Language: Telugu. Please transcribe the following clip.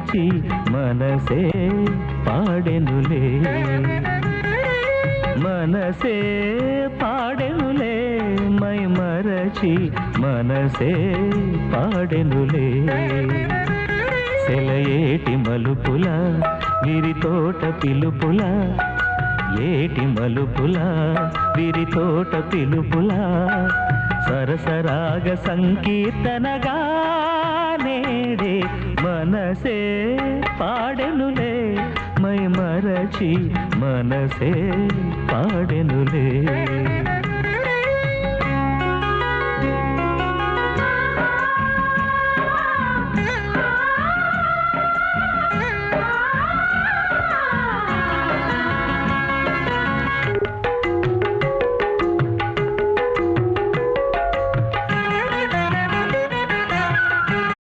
మరచి మనసే పాడెనులే మనసే పాడెనులే మై మరచి మనసే పాడెనులే సెలయేటి మలుపుల విరితోట పిలుపుల ఏటి మలుపుల విరితోట పిలుపుల సరసరాగ సంకీర్తనగా నేడే మనసే పాడెనులే మై మరచి మనసే పాడెనులే